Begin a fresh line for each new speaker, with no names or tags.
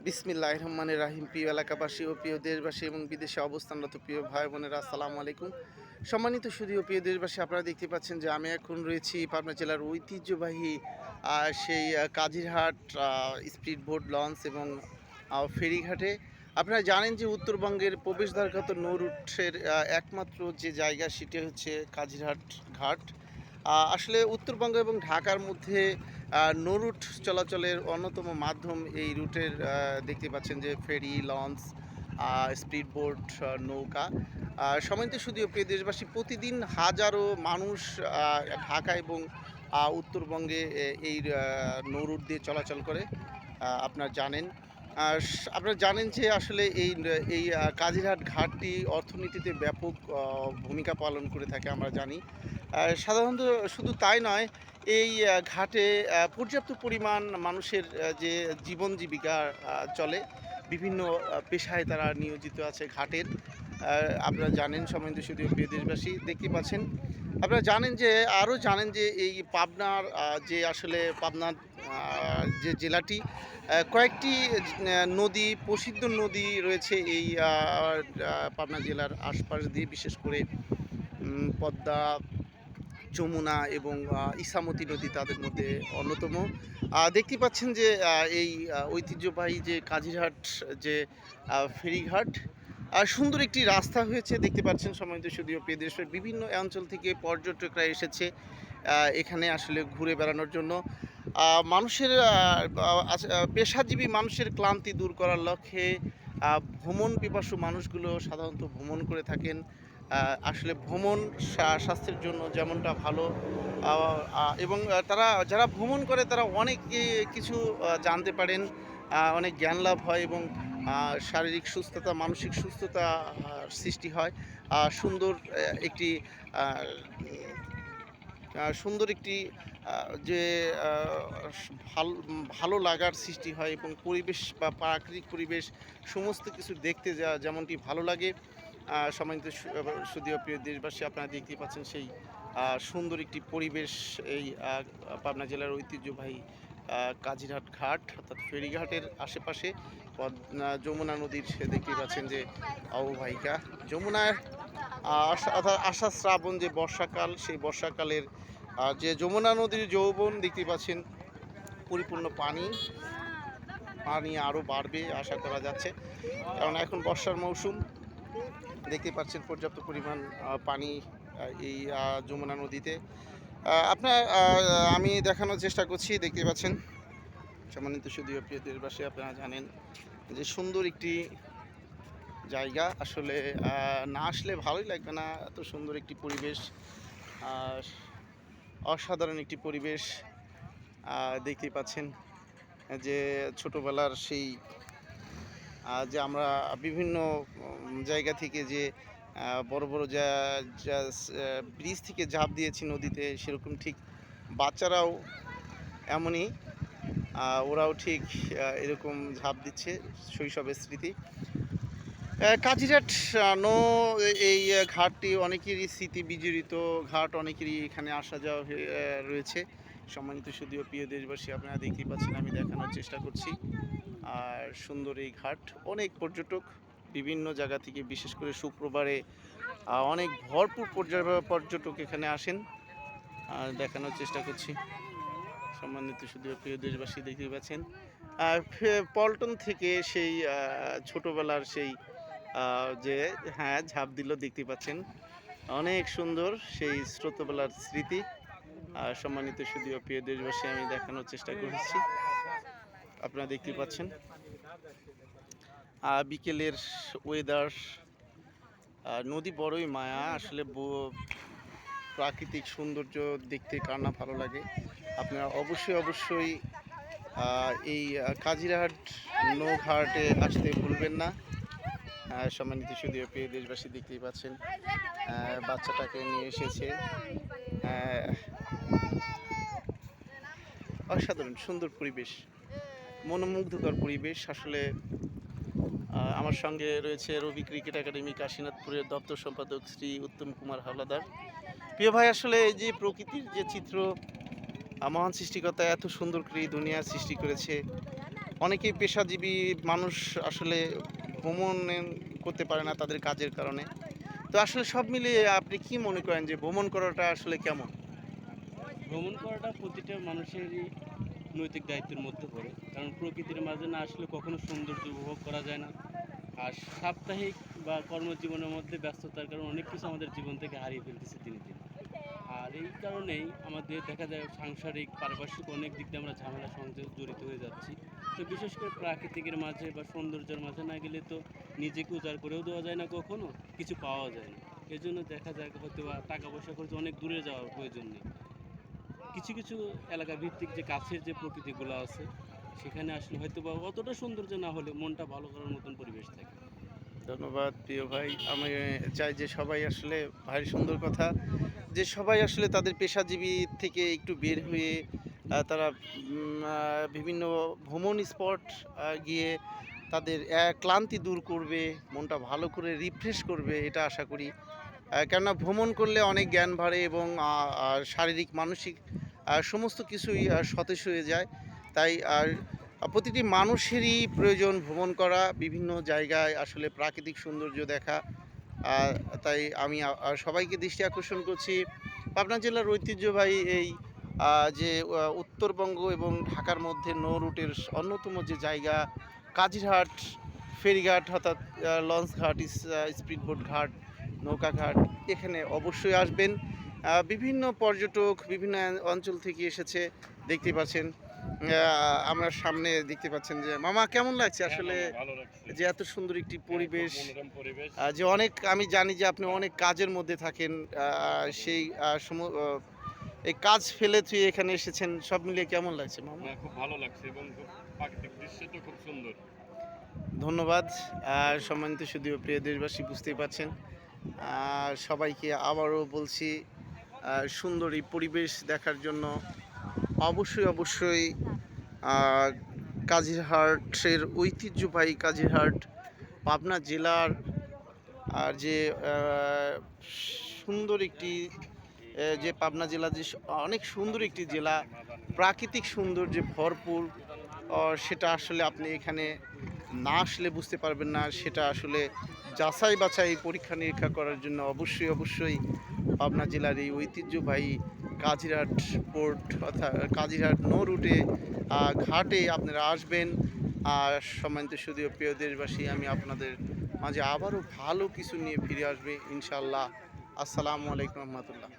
বিসমিল্লাহির রহমানির রাহিম। প্রিয় এলাকাবাসী ও প্রিয় দেশবাসী এবং বিদেশে অবস্থানরত প্রিয় ভাই বোনেরা, আসসালামু আলাইকুম। সম্মানিত সুধী ও প্রিয় দেশবাসী, আপনারা দেখতে পাচ্ছেন যে আমি এখন রয়েছি পাবনা জেলার ঐতিহ্যবাহী সেই কাজিরহাট স্পিড বোট লঞ্চ এবং ফেরিঘাটে। আপনারা জানেন যে উত্তরবঙ্গের প্রবেশদ্বারগত নৌ রুটের একমাত্র যে জায়গা সেটি হচ্ছে কাজিরহাট ঘাট। আসলে উত্তরবঙ্গ এবং ঢাকার মধ্যে নৌ রুট চলাচলের অন্যতম মাধ্যম এই রুটের দেখতে পাচ্ছেন যে ফেরি, লঞ্চ, স্পিড বোট, নৌকা। সম্মানিত সুধী ও প্রিয় দেশবাসী, প্রতিদিন হাজারো মানুষ ঢাকা এবং উত্তরবঙ্গে এই নৌ রুট দিয়ে চলাচল করে। আপনারা জানেন আপনারা জানেন যে আসলে এই এই কাজিরহাট ঘাটটি অর্থনীতিতে ব্যাপক ভূমিকা পালন করে থাকে, আমরা জানি। সাধারণত শুধু তাই নয়, এই ঘাটে পর্যাপ্ত পরিমাণ মানুষের যে জীবন জীবিকা চলে। বিভিন্ন পেশায় তারা নিয়োজিত আছে ঘাটের। আপনারা জানেন, সম্মানিত সুধী ও প্রিয় দেশবাসী, দেখতে পাচ্ছেন। আপনারা জানেন যে আরও জানেন যে এই পাবনার যে আসলে পাবনার যে জেলাটি কয়েকটি নদী, প্রসিদ্ধ নদী রয়েছে এই পাবনা জেলার আশপাশ দিয়ে, বিশেষ করে পদ্মা, যমুনা এবং ইছামতি নদী তাদের মধ্যে অন্যতম। দেখতে পাচ্ছেন যে এই ঐতিহ্যবাহী যে কাজিরহাট যে ফেরিঘাট, সুন্দর একটি রাস্তা হয়েছে দেখতে পাচ্ছেন। সম্মানিত সুধী ও প্রিয় দেশবাসী, বিভিন্ন অঞ্চল থেকে পর্যটকরা এসেছে এখানে আসলে ঘুরে বেড়ানোর জন্য। মানুষের পেশাজীবী মানুষের ক্লান্তি দূর করার লক্ষ্যে ভ্রমণ পিপাসু মানুষগুলো সাধারণত ভ্রমণ করে থাকেন। আসলে ভ্রমণ স্বাস্থ্যের জন্য যেমনটা ভালো, এবং তারা যারা ভ্রমণ করে তারা অনেক কিছু জানতে পারেন, অনেক জ্ঞান লাভ হয় এবং শারীরিক সুস্থতা, মানসিক সুস্থতা সৃষ্টি হয়। সুন্দর একটি সুন্দর একটি যে ভালো ভালো লাগার সৃষ্টি হয় এবং পরিবেশ বা প্রাকৃতিক পরিবেশ সমস্ত কিছু দেখতে যেমনটি ভালো লাগে। সম্মানিত সুধী ও প্রিয় দেশবাসী, আপনারা দেখতেই পাচ্ছেন সেই সুন্দর একটি পরিবেশ এই পাবনা জেলার ঐতিহ্যবাহী কাজিরহাট ঘাট অর্থাৎ ফেরিঘাটের আশেপাশে। যমুনা নদীর দেখতেই পাচ্ছেন যে অববাহিকা যমুনার অর্থাৎ আষাঢ় শ্রাবণ যে বর্ষাকাল, সেই বর্ষাকালের যে যমুনা নদীর যৌবন দেখতে পাচ্ছেন, পরিপূর্ণ পানি আরও বাড়বে আশা করা যাচ্ছে, কারণ এখন বর্ষার মৌসুম। দেখতে পাচ্ছেন পর্যাপ্ত পরিমাণ পানি এই যমুনা নদীতে। আমি দেখানোর চেষ্টা করছি, দেখতে পাচ্ছেন। সম্মানিত সুধী ও প্রিয় দেশবাসী, আপনারা জানেন যে সুন্দর একটি জায়গা, আসলে না আসলে ভালোই লাগবে না, এত সুন্দর একটি পরিবেশ, অসাধারণ একটি পরিবেশ। দেখতেই পাচ্ছেন যে ছোটোবেলার সেই যে আমরা বিভিন্ন জায়গা থেকে যে বড় বড় ব্রিজ থেকে ঝাঁপ দিয়েছি নদীতে, সেরকম ঠিক বাচ্চারাও এমনই, ওরাও ঠিক এরকম ঝাঁপ দিচ্ছে, শৈশবের স্মৃতি। কাজিরহাট এই ঘাটটি অনেকেরই স্মৃতি বিজড়িত ঘাট, অনেকেরই এখানে আসা যাওয়া রয়েছে। সম্মানিত সুধী ও প্রিয় দেশবাসী, আপনারা দেখতেই পাচ্ছেন, আমি দেখানোর চেষ্টা করছি। আর সুন্দর এই ঘাট, অনেক পর্যটক বিভিন্ন জায়গা থেকে, বিশেষ করে শুক্রবারে অনেক ভরপুর পর্যটক এখানে আসেন। দেখানোর চেষ্টা করছি। সম্মানিত সুধী ও প্রিয় দেশবাসী, দেখতেই পাচ্ছেন পল্টন থেকে সেই ছোটোবেলার সেই যে ঝাঁপ দিল, দেখতে পাচ্ছেন অনেক সুন্দর সেই ছোটবেলার স্মৃতি। সম্মানিত সুধী ও প্রিয় দেশবাসী, আমি দেখানোর চেষ্টা করেছি, আপনারা দেখতে পাচ্ছেন বিকেলের ওয়েদার। নদী বড়ই মায়া, আসলে প্রাকৃতিক সৌন্দর্য দেখতে কার না ভালো লাগে। আপনারা অবশ্যই এই কাজিরহাট নৌঘাটে আসতে ভুলবেন না। সম্মানিত সুধী ও প্রিয় দেশবাসী, দেখতেই পাচ্ছেন বাচ্চাটাকে নিয়ে এসেছে। অসাধারণ সুন্দর পরিবেশ, মনোমুগ্ধকর পরিবেশ। আসলে আমার সঙ্গে রয়েছে রবি ক্রিকেট একাডেমি কাশীনাথপুরের দপ্তর সম্পাদক শ্রী উত্তম কুমার হাওলাদার। প্রিয় ভাই, আসলে এই যে প্রকৃতির যে চিত্র, মহান সৃষ্টিকর্তা এত সুন্দর করে দুনিয়া সৃষ্টি করেছে, অনেকেই পেশাজীবী মানুষ আসলে ভ্রমণ করতে পারে না তাদের কাজের কারণে। তো আসলে সব মিলিয়ে আপনি কি মনে করেন যে ভ্রমণ করাটা আসলে কেমন?
ভ্রমণ করাটা প্রতিটা মানুষেরই নৈতিক দায়িত্বের মধ্যে পড়ে। কারণ প্রকৃতির মাঝে না আসলে কখনো সৌন্দর্য উপভোগ করা যায় না। আর সাপ্তাহিক বা কর্মজীবনের মধ্যে ব্যস্ততার কারণে অনেক কিছু আমাদের জীবন থেকে হারিয়ে ফেলতেছি দিনে, দিনে। আর এই কারণেই আমাদের দেখা যায় সাংসারিক, পারিপার্শ্বিক অনেক দিক দিয়ে আমরা ঝামেলার সঙ্গে জড়িত হয়ে যাচ্ছি। তো বিশেষ করে প্রাকৃতিকের মাঝে বা সৌন্দর্যের মাঝে না গেলে তো নিজেকে উজাড় করেও দেওয়া যায় না কখনো, কিছু পাওয়া যায় না। এজন্য দেখা যায় হয়তোবা টাকা পয়সা খরচ অনেক দূরে যাওয়ার প্রয়োজন নেই। কিছু, কিছু এলাকা ভিত্তিক যে কাছের যে প্রকৃতিগুলো আছে, সেখানে আসলে হয়তোবা অতটা সৌন্দর্য না হলেও মনটা ভালো করার মতন পরিবেশ থাকে।
ধন্যবাদ প্রিয় ভাই। আমি চাই যে সবাই আসলে ভাই সুন্দর কথা যে সবাই আসলে তাদের পেশাজীবী থেকে একটু বের হয়ে তারা বিভিন্ন ভ্রমণ স্পট গিয়ে তাদের ক্লান্তি দূর করবে, মনটা ভালো করে রিফ্রেশ করবে এটা আশা করি। কেননা ভ্রমণ করলে অনেক জ্ঞান বাড়ে এবং শারীরিক, মানসিক সমস্ত কিছুই সতেজ হয়ে যায়। তাই প্রতিটি মানুষেরই প্রয়োজন ভ্রমণ করা, বিভিন্ন জায়গায় আসলে প্রাকৃতিক সৌন্দর্য দেখা। আ তাই আমি সবাইকে দৃষ্টি আকর্ষণ করছি পাবনা জেলার ঐতিহ্যবাহী এই যে উত্তরবঙ্গ এবং ঢাকার মধ্যে নৌ রুটের অন্যতম যে জায়গা কাজিরহাট ফেরিঘাট অর্থাৎ লঞ্চ ঘাট, স্পিডবোট ঘাট, নৌকা ঘাট এখানে অবশ্যই আসবেন। বিভিন্ন পর্যটক বিভিন্ন অঞ্চল থেকে এসেছে দেখতে পাচ্ছেন। আমরা সামনে দেখতে পাচ্ছেন যে মামা কেমন লাগছে
হ্যাঁ,
আসলে
মামা ভালো লাগছে।
যে এত সুন্দর একটি
হ্যাঁ, খুব
পরিবেশ?
মনোরম পরিবেশ।
যে অনেক আমি জানি যে আপনি অনেক কাজের মধ্যে থাকেন। সেই এই কাজ ফেলে তুই এখানে এসেছেন। সব মিলিয়ে কেমন লাগছে মামা?
না, খুব ভালো লাগছে এবং খুব প্রাকৃতিক দৃশ্যটা খুব সুন্দর।
ধন্যবাদ। সম্মানিত সুধীয় প্রিয় দেশবাসী বুঝতেই পারছেন। সবাইকে আবারও বলছি সুন্দর এই পরিবেশ দেখার জন্য অবশ্যই, অবশ্যই আ কাজিরহাটের ঐতিহ্যবাহী কাজিরহাট পাবনা জেলার আর যে সুন্দর একটি যে পাবনা জেলা যে অনেক সুন্দর একটি জেলা, প্রাকৃতিক সৌন্দর্যে ভরপুর। সেটা আসলে আপনি এখানে না আসলে বুঝতে পারবেন না। সেটা আসলে যাচাই বাছাই পরীক্ষা নিরীক্ষা করার জন্য অবশ্যই, অবশ্যই পাবনা জেলার এই ঐতিহ্যবাহী কাজিরহাট পোর্ট অর্থাৎ কাজিরহাট নৌ রুটে ঘাটে আপনারা আসবেন। আর সম্মানিত সুধীয় প্রিয় দেশবাসী আমি আপনাদের মাঝে আবারও ভালো কিছু নিয়ে ফিরে আসবে ইনশাআল্লাহ। আসসালামু আলাইকুম রহমতুল্লাহ।